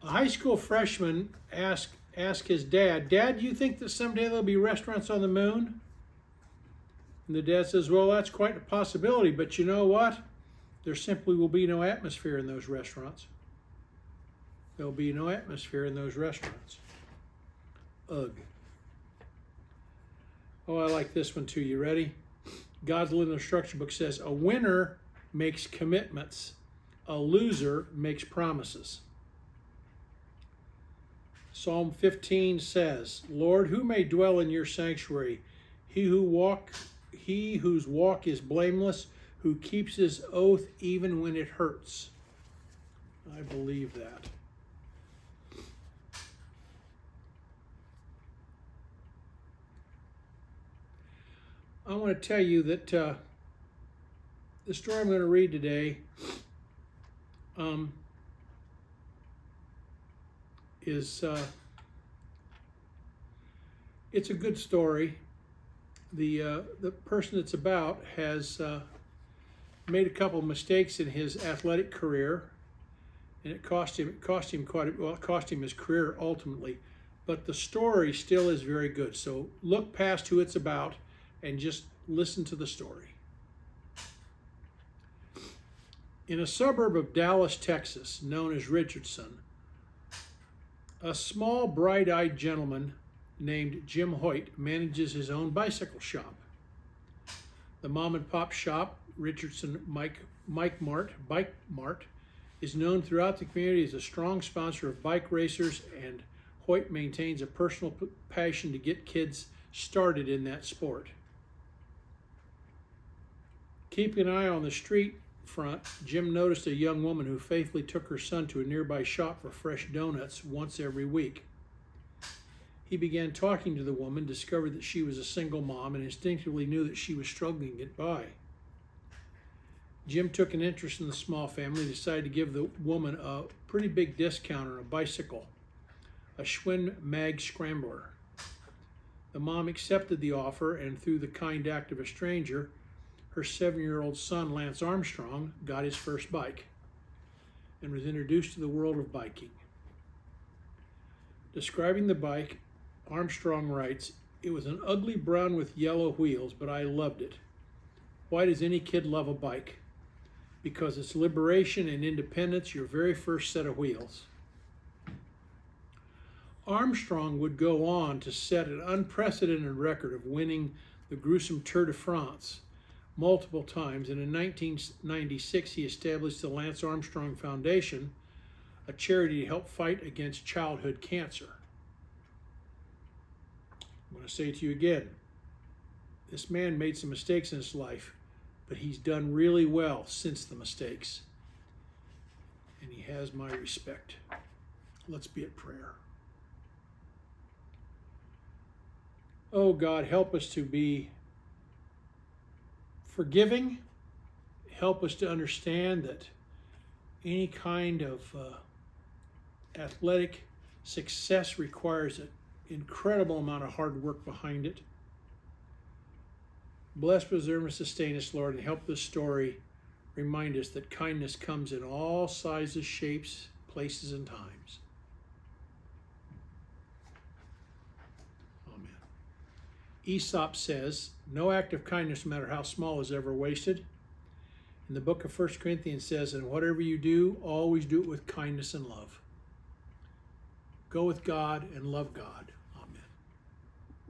A high school freshman asked his dad, "Dad, do you think that someday there'll be restaurants on the moon?" And the dad says, "Well, that's quite a possibility, but you know what? There simply will be no atmosphere in those restaurants. There'll be no atmosphere in those restaurants." Ugh. Oh, I like this one too. You ready? God's Little Instruction Book says, "A winner makes commitments. A loser makes promises." Psalm 15 says, "Lord, who may dwell in your sanctuary? He whose walk is blameless, who keeps his oath even when it hurts." I believe that. I want to tell you that the story I'm going to read today is it's a good story. The person it's about has made a couple of mistakes in his athletic career, and it cost him it cost him his career ultimately. But the story still is very good. So look past who it's about and just listen to the story. In a suburb of Dallas, Texas, known as Richardson, a small, bright-eyed gentleman named Jim Hoyt manages his own bicycle shop. The mom-and-pop shop, Richardson Bike Mart, is known throughout the community as a strong sponsor of bike racers, and Hoyt maintains a personal passion to get kids started in that sport. Keeping an eye on the street front, Jim noticed a young woman who faithfully took her son to a nearby shop for fresh donuts once every week. He began talking to the woman, discovered that she was a single mom, and instinctively knew that she was struggling to get by. Jim took an interest in the small family and decided to give the woman a pretty big discount on a bicycle, a Schwinn Mag Scrambler. The mom accepted the offer, and through the kind act of a stranger, her 7-year-old son, Lance Armstrong, got his first bike and was introduced to the world of biking. Describing the bike, Armstrong writes, "It was an ugly brown with yellow wheels, but I loved it. Why does any kid love a bike? Because it's liberation and independence, your very first set of wheels." Armstrong would go on to set an unprecedented record of winning the gruesome Tour de France multiple times, and in 1996 he established the Lance Armstrong Foundation, a charity to help fight against childhood cancer. I'm going to say it to you again, this man made some mistakes in his life, but he's done really well since the mistakes, and he has my respect. Let's be at prayer. Oh God, help us to be forgiving. Help us to understand that any kind of athletic success requires an incredible amount of hard work behind it. Bless, preserve, and sustain us, Lord, and help this story remind us that kindness comes in all sizes, shapes, places, and times. Amen. Aesop says, "No act of kindness, no matter how small, is ever wasted." And the book of 1 Corinthians says, "And whatever you do, always do it with kindness and love." Go with God and love God.